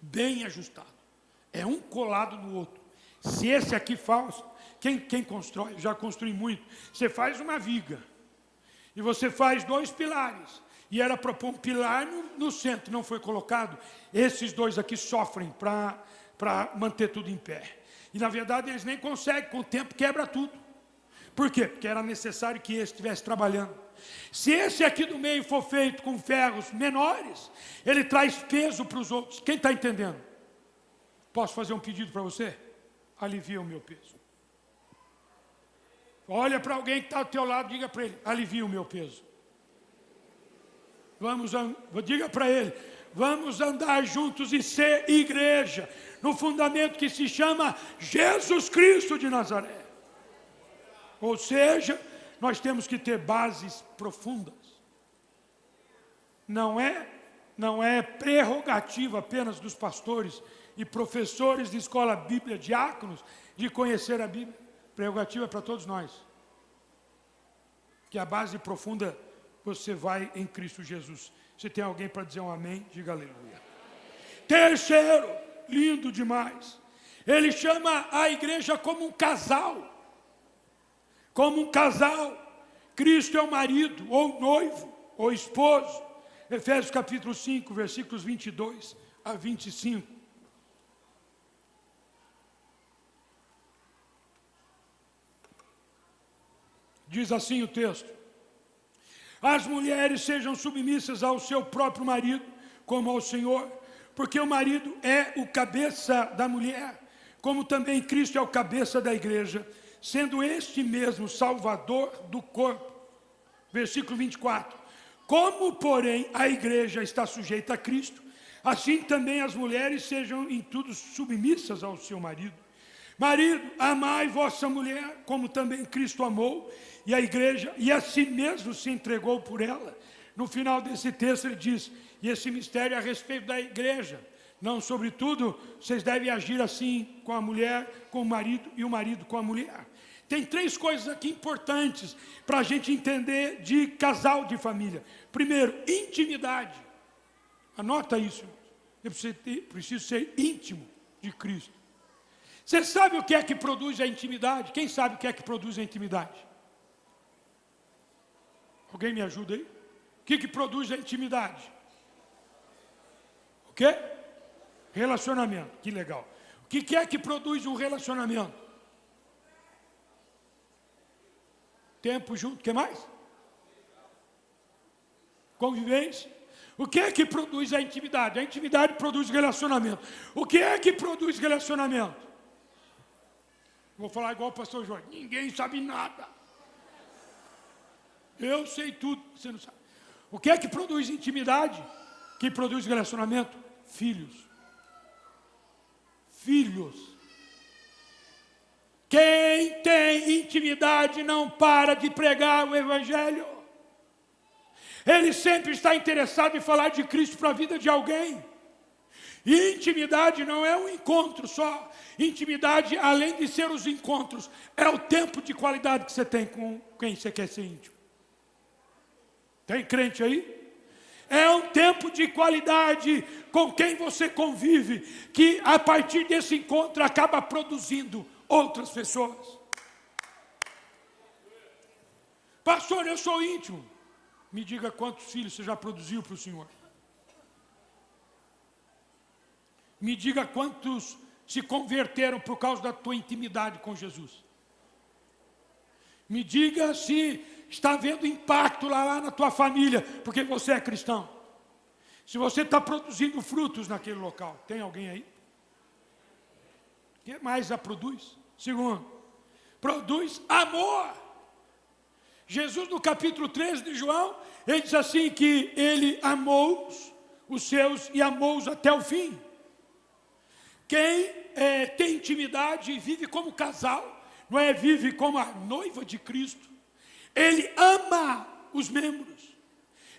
Bem ajustado. É um colado no outro. Se esse aqui falso, quem constrói, já construí muito, você faz uma viga, e você faz 2 pilares, e era para pôr um pilar no centro, não foi colocado, esses 2 aqui sofrem para manter tudo em pé. E na verdade eles nem conseguem, com o tempo quebra tudo. Por quê? Porque era necessário que esse estivesse trabalhando. Se esse aqui do meio for feito com ferros menores, ele traz peso para os outros. Quem está entendendo? Posso fazer um pedido para você? Alivia o meu peso. Olha para alguém que está ao teu lado, diga para ele, alivia o meu peso. Diga para ele, vamos andar juntos e ser igreja, no fundamento que se chama Jesus Cristo de Nazaré. Ou seja, nós temos que ter bases profundas. Não é prerrogativa apenas dos pastores e professores de escola bíblica, diáconos, de conhecer a Bíblia. Prerrogativa é para todos nós. Que a base profunda você vai em Cristo Jesus. Se tem alguém para dizer um amém, diga aleluia. Terceiro, lindo demais. Ele chama a igreja como um casal. Como um casal. Cristo é o marido, ou noivo, ou esposo. Efésios capítulo 5, versículos 22 a 25. Diz assim o texto: as mulheres sejam submissas ao seu próprio marido, como ao Senhor, porque o marido é o cabeça da mulher, como também Cristo é o cabeça da igreja, sendo este mesmo Salvador do corpo. Versículo 24. Como, porém, a igreja está sujeita a Cristo, assim também as mulheres sejam em tudo submissas ao seu marido. Marido, amai vossa mulher, como também Cristo amou, e a igreja, e a si mesmo se entregou por ela. No final desse texto ele diz, e esse mistério é a respeito da igreja. Não, sobretudo, vocês devem agir assim com a mulher, com o marido, e o marido com a mulher. Tem três coisas aqui importantes para a gente entender de casal de família. Primeiro, intimidade. Anota isso. Eu preciso ser íntimo de Cristo. Você sabe o que é que produz a intimidade? Quem sabe o que é que produz a intimidade? Alguém me ajuda aí? O que produz a intimidade? O quê? Relacionamento. Que legal. O que é que produz um relacionamento? Tempo junto. O que mais? Convivência. O que é que produz a intimidade? A intimidade produz relacionamento. O que é que produz relacionamento? Vou falar igual o pastor Jorge. Ninguém sabe nada. Eu sei tudo, você não sabe. O que é que produz intimidade? Que produz relacionamento? Filhos. Filhos. Quem tem intimidade não para de pregar o Evangelho. Ele sempre está interessado em falar de Cristo para a vida de alguém. E intimidade não é um encontro só. Intimidade, além de ser os encontros, é o tempo de qualidade que você tem com quem você quer ser íntimo. Tem crente aí? É um tempo de qualidade com quem você convive, que a partir desse encontro acaba produzindo outras pessoas. Pastor, eu sou íntimo. Me diga quantos filhos você já produziu para o Senhor. Me diga quantos se converteram por causa da tua intimidade com Jesus. Me diga se está havendo impacto lá na tua família, porque você é cristão. Se você está produzindo frutos naquele local. Tem alguém aí? O que mais a produz? Segundo, produz amor. Jesus, no capítulo 13 de João, ele diz assim que ele amou os seus e amou-os até o fim. Quem tem intimidade e vive como casal, não é? Vive como a noiva de Cristo. Ele ama os membros.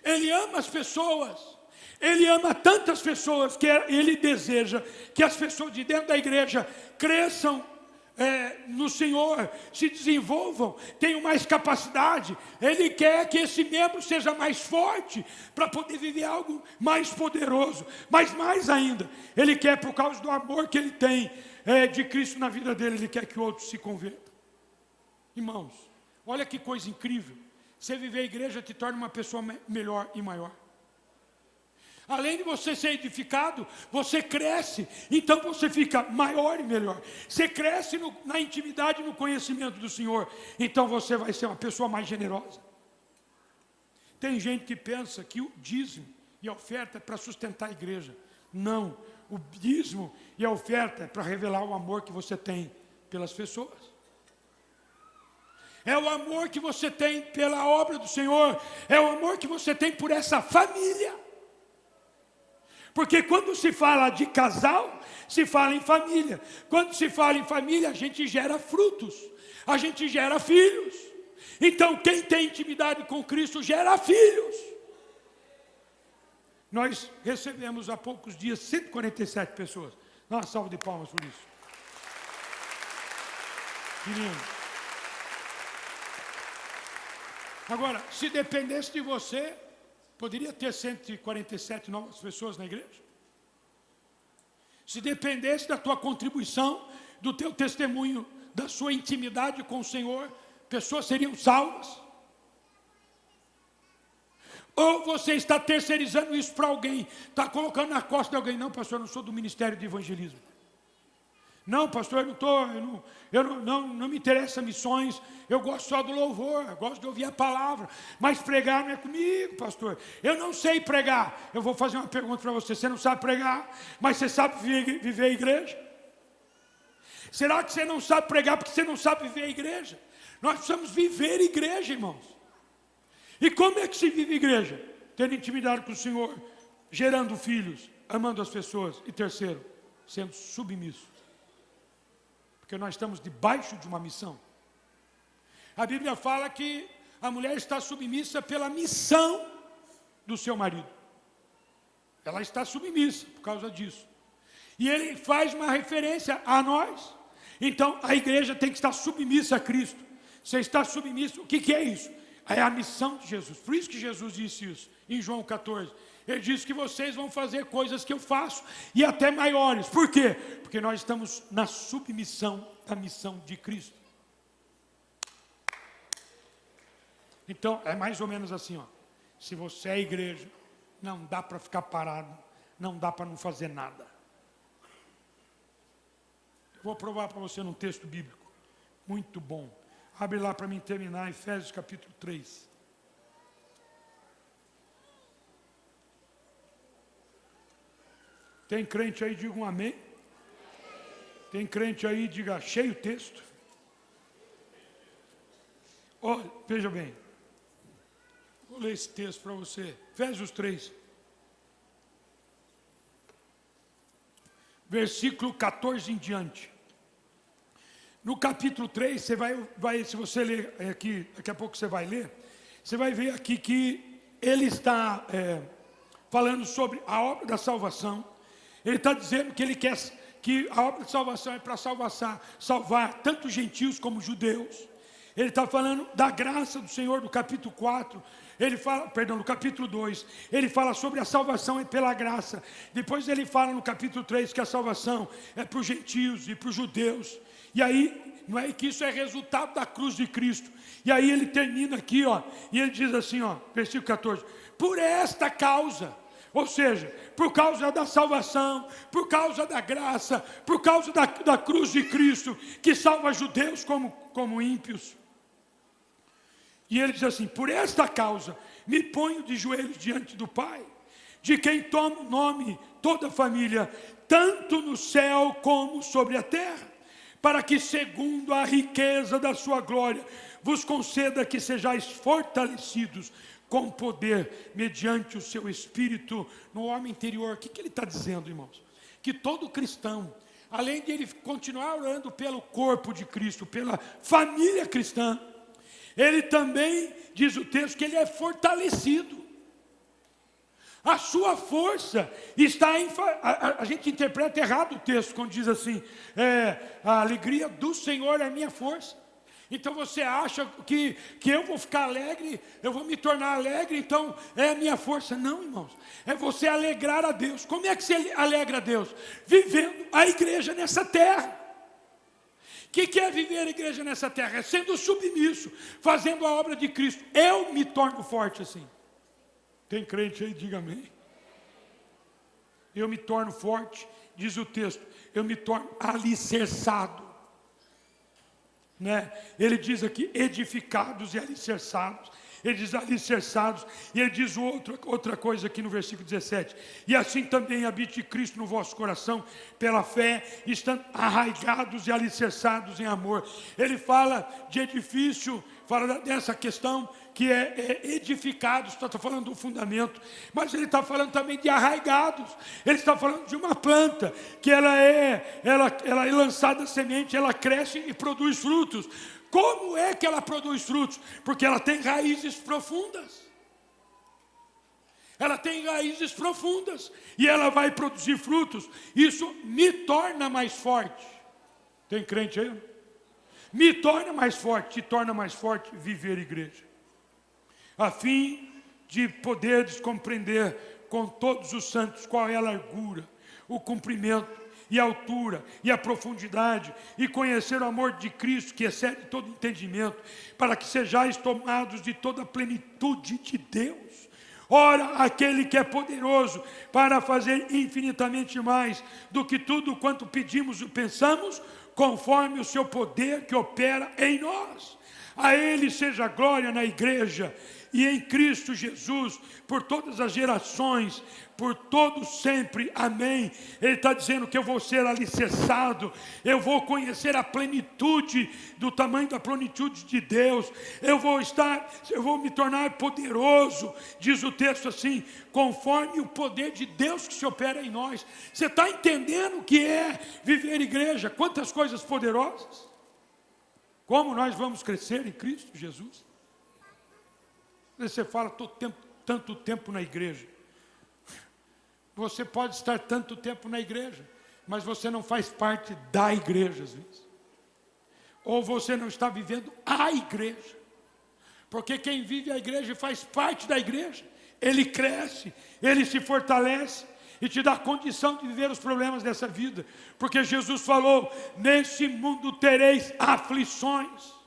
Ele ama as pessoas. Ele ama tantas pessoas que ele deseja que as pessoas de dentro da igreja cresçam no Senhor, se desenvolvam, tenham mais capacidade. Ele quer que esse membro seja mais forte para poder viver algo mais poderoso. Mas mais ainda, ele quer, por causa do amor que ele tem de Cristo na vida dele, ele quer que outros se convertam. Irmãos, olha que coisa incrível. Você viver a igreja te torna uma pessoa melhor e maior. Além de você ser edificado, você cresce, então você fica maior e melhor. Você cresce na intimidade e no conhecimento do Senhor, então você vai ser uma pessoa mais generosa. Tem gente que pensa que o dízimo e a oferta é para sustentar a igreja. Não, o dízimo e a oferta é para revelar o amor que você tem pelas pessoas. É o amor que você tem pela obra do Senhor. É o amor que você tem por essa família. Porque quando se fala de casal, se fala em família. Quando se fala em família, a gente gera frutos. A gente gera filhos. Então, quem tem intimidade com Cristo gera filhos. Nós recebemos há poucos dias 147 pessoas. Dá uma salva de palmas por isso. Que lindo. Agora, se dependesse de você, poderia ter 147 novas pessoas na igreja? Se dependesse da tua contribuição, do teu testemunho, da sua intimidade com o Senhor, pessoas seriam salvas? Ou você está terceirizando isso para alguém, está colocando na costa de alguém? Não, pastor, eu não sou do ministério de evangelismo. Não, pastor, não me interessa missões, eu gosto só do louvor, eu gosto de ouvir a palavra, mas pregar não é comigo, pastor. Eu não sei pregar. Eu vou fazer uma pergunta para você: você não sabe pregar, mas você sabe viver a igreja? Será que você não sabe pregar porque você não sabe viver a igreja? Nós precisamos viver igreja, irmãos. E como é que se vive igreja? Tendo intimidade com o Senhor, gerando filhos, amando as pessoas. E terceiro, sendo submisso. Porque nós estamos debaixo de uma missão. A Bíblia fala que a mulher está submissa pela missão do seu marido. Ela está submissa por causa disso. E ele faz uma referência a nós. Então, a igreja tem que estar submissa a Cristo. Você está submisso, o que é isso? É a missão de Jesus. Por isso que Jesus disse isso em João 14. Ele disse que vocês vão fazer coisas que eu faço e até maiores. Por quê? Porque nós estamos na submissão da missão de Cristo. Então, é mais ou menos assim, ó. Se você é igreja, não dá para ficar parado, não dá para não fazer nada. Eu vou provar para você num texto bíblico, muito bom. Abre lá para mim terminar, Efésios capítulo 3. Tem crente aí, diga um amém. Tem crente aí, diga achei o texto. Olha, veja bem. Vou ler esse texto para você. Efésios 3. Versículo 14 em diante. No capítulo 3, você vai, se você ler aqui, daqui a pouco você vai ler, você vai ver aqui que ele está falando sobre a obra da salvação. Ele está dizendo que ele quer que a obra de salvação é para salvar tanto gentios como judeus. Ele está falando da graça do Senhor, do capítulo 4. No capítulo 2, ele fala sobre a salvação é pela graça. Depois ele fala no capítulo 3 que a salvação é para os gentios e para os judeus. E aí, não é que isso é resultado da cruz de Cristo. E aí ele termina aqui, ó, e ele diz assim, ó, versículo 14: por esta causa, ou seja, por causa da salvação, por causa da graça, por causa da cruz de Cristo, que salva judeus como ímpios. E ele diz assim: por esta causa me ponho de joelhos diante do Pai, de quem toma o nome toda a família, tanto no céu como sobre a terra, para que segundo a riqueza da sua glória vos conceda que sejais fortalecidos com poder, mediante o seu Espírito no homem interior. O que ele está dizendo, irmãos? Que todo cristão, além de ele continuar orando pelo corpo de Cristo, pela família cristã, ele também, diz o texto, que ele é fortalecido. A sua força está em... A gente interpreta errado o texto quando diz assim, a alegria do Senhor é a minha força. Então você acha que eu vou ficar alegre, eu vou me tornar alegre, então é a minha força. Não, irmãos, é você alegrar a Deus. Como é que você alegra a Deus? Vivendo a igreja nessa terra. O que é viver a igreja nessa terra? É sendo submisso, fazendo a obra de Cristo. Eu me torno forte assim. Tem crente aí, diga amém. Eu me torno forte, diz o texto, eu me torno alicerçado. Né? Ele diz aqui, edificados e alicerçados. Ele diz alicerçados. E ele diz outra coisa aqui no versículo 17. E assim também habite Cristo no vosso coração, pela fé, estando arraigados e alicerçados em amor. Ele fala de edifício, fala dessa questão que é edificados, está falando do fundamento, mas ele está falando também de arraigados. Ele está falando de uma planta que ela é lançada semente, ela cresce e produz frutos. Como é que ela produz frutos? Porque ela tem raízes profundas. Ela tem raízes profundas e ela vai produzir frutos. Isso me torna mais forte. Tem crente aí? Me torna mais forte, te torna mais forte viver igreja. A fim de poderes compreender com todos os santos qual é a largura, o comprimento e a altura e a profundidade, e conhecer o amor de Cristo que excede todo entendimento, para que sejais tomados de toda a plenitude de Deus. Ora, aquele que é poderoso para fazer infinitamente mais do que tudo quanto pedimos ou pensamos, conforme o seu poder que opera em nós. A Ele seja a glória na igreja e em Cristo Jesus, por todas as gerações, por todos sempre, amém. Ele está dizendo que eu vou ser alicerçado, eu vou conhecer a plenitude, do tamanho da plenitude de Deus, eu vou me tornar poderoso, diz o texto assim, conforme o poder de Deus que se opera em nós. Você está entendendo o que é viver igreja? Quantas coisas poderosas? Como nós vamos crescer em Cristo Jesus? Você fala, estou tanto tempo na igreja. Você pode estar tanto tempo na igreja, mas você não faz parte da igreja às vezes. Ou você não está vivendo a igreja. Porque quem vive a igreja e faz parte da igreja, ele cresce, ele se fortalece e te dá condição de viver os problemas dessa vida. Porque Jesus falou, nesse mundo tereis aflições.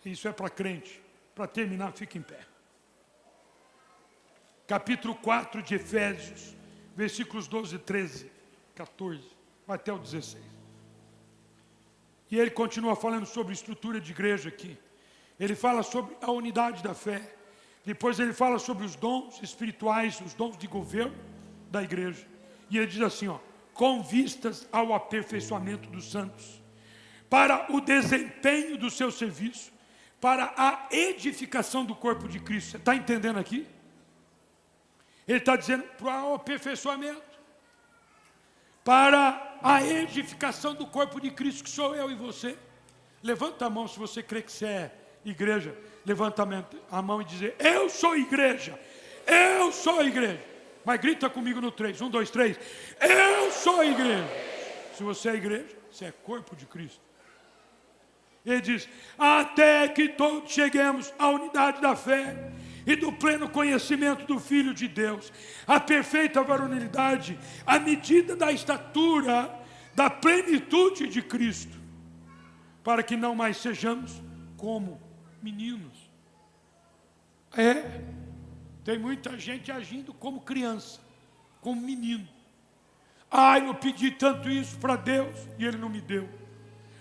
Isso é para crente. Para terminar, fica em pé. Capítulo 4 de Efésios, versículos 12, 13, 14, até o 16. E ele continua falando sobre estrutura de igreja aqui. Ele fala sobre a unidade da fé. Depois ele fala sobre os dons espirituais, os dons de governo da igreja. E ele diz assim, com vistas ao aperfeiçoamento dos santos, para o desempenho do seu serviço, para a edificação do corpo de Cristo. Você está entendendo aqui? Ele está dizendo para o aperfeiçoamento, para a edificação do corpo de Cristo, que sou eu e você. Levanta a mão se você crê que você é igreja. Levanta a mão e diz, eu sou igreja, eu sou igreja. Mas grita comigo no 3, 1, 2, 3, eu sou igreja. Se você é igreja, você é corpo de Cristo. Ele diz, até que todos cheguemos à unidade da fé e do pleno conhecimento do Filho de Deus, a perfeita varonilidade, à medida da estatura, da plenitude de Cristo, para que não mais sejamos como meninos. Tem muita gente agindo como criança, como menino. Eu pedi tanto isso para Deus e Ele não me deu.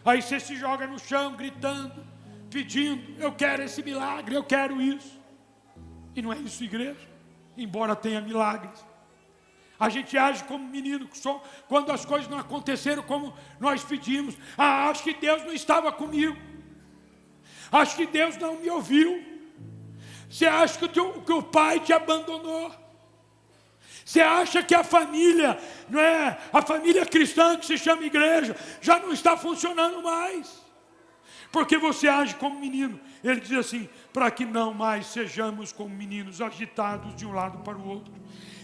Aí você se joga no chão, gritando, pedindo, eu quero esse milagre, eu quero isso. E não é isso, igreja, embora tenha milagres. A gente age como menino, só quando as coisas não aconteceram como nós pedimos. Acho que Deus não estava comigo. Acho que Deus não me ouviu. Você acha que o pai te abandonou. Você acha que a família, não é? A família cristã que se chama igreja, já não está funcionando mais. Porque você age como menino. Ele diz assim, para que não mais sejamos como meninos, agitados de um lado para o outro,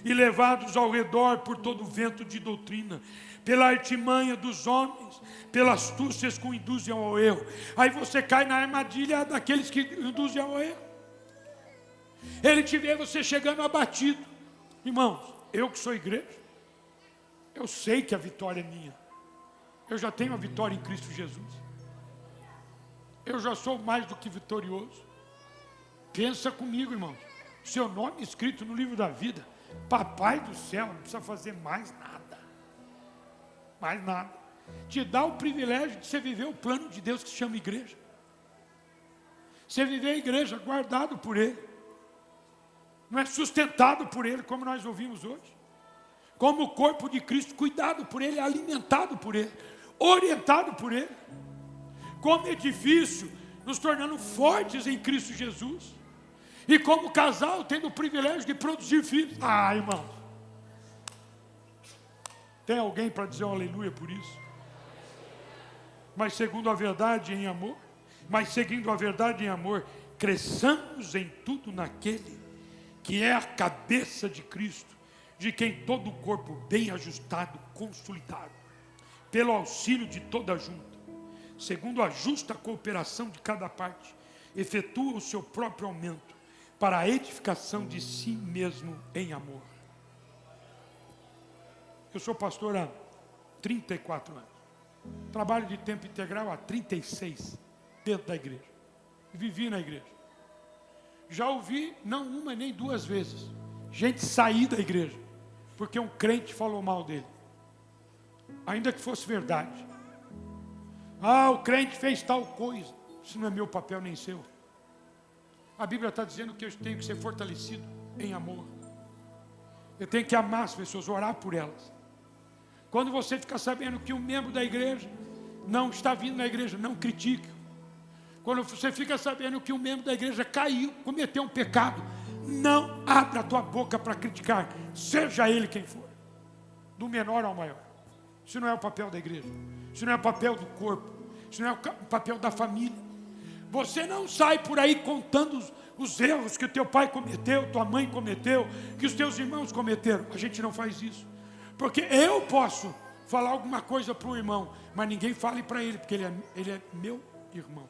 e levados ao redor por todo o vento de doutrina, pela artimanha dos homens, pelas astúcias que o induzem ao erro. Aí você cai na armadilha daqueles que induzem ao erro. Ele te vê você chegando abatido. Irmãos, eu que sou igreja, eu sei que a vitória é minha. Eu já tenho a vitória em Cristo Jesus. Eu já sou mais do que vitorioso. Pensa comigo, irmão. Seu nome escrito no livro da vida. Papai do céu, não precisa fazer mais nada. Mais nada. Te dá o privilégio de você viver o plano de Deus que se chama igreja. Você viver a igreja guardado por Ele. Não é sustentado por Ele, como nós ouvimos hoje. Como o corpo de Cristo, cuidado por Ele, alimentado por Ele, orientado por Ele. Como edifício, nos tornando fortes em Cristo Jesus. E como casal, tendo o privilégio de produzir filhos. Ah, irmão. Tem alguém para dizer um aleluia por isso? Mas segundo a verdade em amor, mas seguindo a verdade em amor, cresçamos em tudo naquele que é a cabeça de Cristo, de quem todo o corpo bem ajustado, consolidado, pelo auxílio de toda a junta, segundo a justa cooperação de cada parte, efetua o seu próprio aumento, para a edificação de si mesmo em amor. Eu sou pastor há 34 anos. Trabalho de tempo integral há 36 dentro da igreja. Vivi na igreja. Já ouvi, não uma nem duas vezes, gente sair da igreja, porque um crente falou mal dele. Ainda que fosse verdade. Ah, o crente fez tal coisa. Isso não é meu papel nem seu. A Bíblia está dizendo que eu tenho que ser fortalecido em amor. Eu tenho que amar as pessoas, orar por elas. Quando você fica sabendo que um membro da igreja não está vindo na igreja, não critique. Quando você fica sabendo que um membro da igreja caiu, cometeu um pecado, não abra a tua boca para criticar, seja ele quem for, do menor ao maior. Isso não é o papel da igreja, isso não é o papel do corpo, isso não é o papel da família. Você não sai por aí contando os erros que o teu pai cometeu, tua mãe cometeu, que os teus irmãos cometeram. A gente não faz isso. Porque eu posso falar alguma coisa para um irmão, mas ninguém fale para ele, porque ele é meu irmão.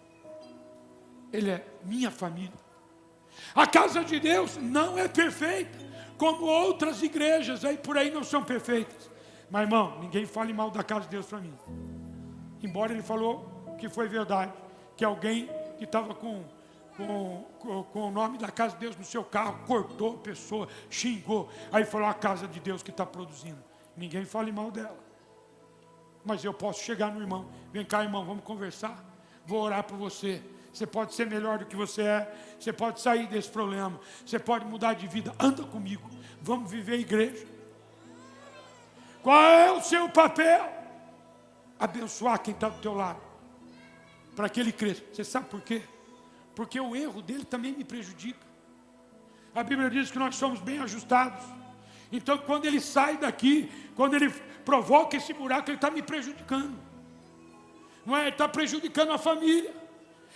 Ele é minha família. A casa de Deus não é perfeita, como outras igrejas aí por aí não são perfeitas. Mas irmão, ninguém fale mal da casa de Deus para mim. Embora ele falou que foi verdade, que alguém que estava com o nome da casa de Deus no seu carro, cortou a pessoa, xingou. Aí falou, a casa de Deus que está produzindo. Ninguém fale mal dela. Mas eu posso chegar no irmão, vem cá irmão, vamos conversar. Vou orar por você. Você pode ser melhor do que você é. Você pode sair desse problema. Você pode mudar de vida. Anda comigo. Vamos viver a igreja. Qual é o seu papel? Abençoar quem está do teu lado. Para que ele cresça. Você sabe por quê? Porque o erro dele também me prejudica. A Bíblia diz que nós somos bem ajustados. Então quando ele sai daqui, quando ele provoca esse buraco, ele está me prejudicando. Não é? Ele está prejudicando a família.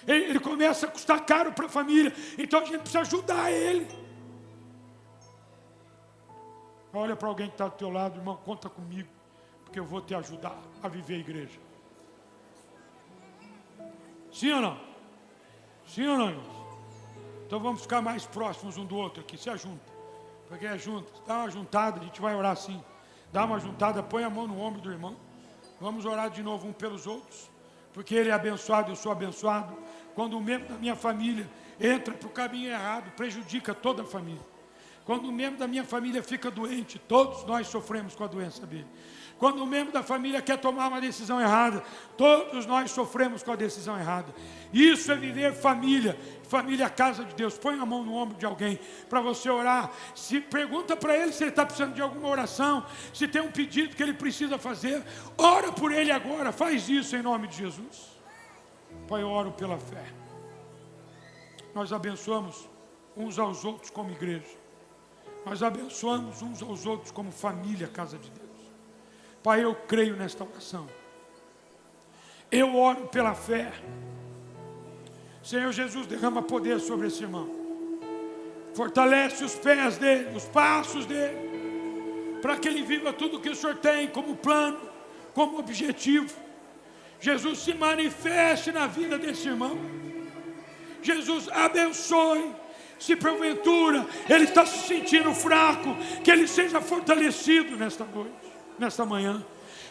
Ele começa a custar caro para a família. Então a gente precisa ajudar ele. Olha para alguém que está do teu lado, irmão, conta comigo, porque eu vou te ajudar a viver a igreja. Sim ou não? Sim ou não, irmãos? Então vamos ficar mais próximos um do outro aqui, se ajunta. Porque é junto, dá uma juntada, a gente vai orar assim. Dá uma juntada, põe a mão no ombro do irmão. Vamos orar de novo um pelos outros. Porque ele é abençoado, eu sou abençoado. Quando um membro da minha família entra para o caminho errado, prejudica toda a família. Quando um membro da minha família fica doente, todos nós sofremos com a doença dele. Quando um membro da família quer tomar uma decisão errada, todos nós sofremos com a decisão errada. Isso é viver família, família casa de Deus. Põe a mão no ombro de alguém para você orar. Pergunta para ele se ele está precisando de alguma oração, se tem um pedido que ele precisa fazer. Ora por ele agora, faz isso em nome de Jesus. Pai, eu oro pela fé. Nós abençoamos uns aos outros como igreja. Nós abençoamos uns aos outros como família, casa de Deus. Pai, eu creio nesta oração. Eu oro pela fé. Senhor Jesus, derrama poder sobre esse irmão. Fortalece os pés dele, os passos dele, para que ele viva tudo que o Senhor tem como plano, como objetivo. Jesus, se manifeste na vida desse irmão. Jesus, abençoe. Se porventura ele está se sentindo fraco, que ele seja fortalecido nesta noite, nesta manhã.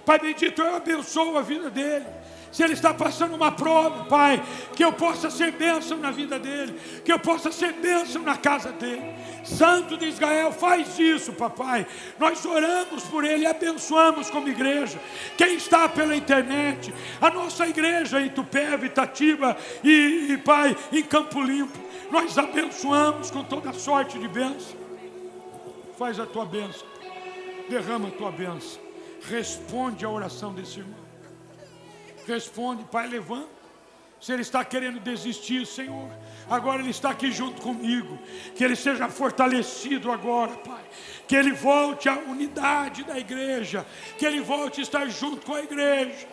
Pai bendito, eu abençoo a vida dele. Se ele está passando uma prova, Pai, que eu possa ser bênção na vida dele, que eu possa ser bênção na casa dele. Santo de Israel, faz isso, papai. Nós oramos por ele e abençoamos como igreja. Quem está pela internet, a nossa igreja em Itupeva, Itatiba e Pai, em Campo Limpo, nós abençoamos com toda sorte de bênção. Faz a tua bênção, derrama a tua bênção, responde a oração desse irmão. Responde, Pai, levanta. Se ele está querendo desistir, Senhor, agora ele está aqui junto comigo. Que ele seja fortalecido agora, Pai. Que ele volte à unidade da igreja. Que ele volte a estar junto com a igreja.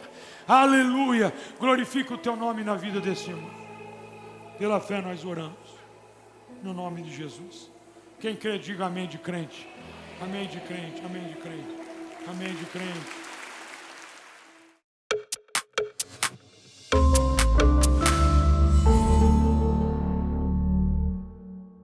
Aleluia. Glorifica o teu nome na vida desse irmão. Pela fé nós oramos. No nome de Jesus. Quem crê, diga amém de crente. Amém de crente, amém de crente. Amém de crente.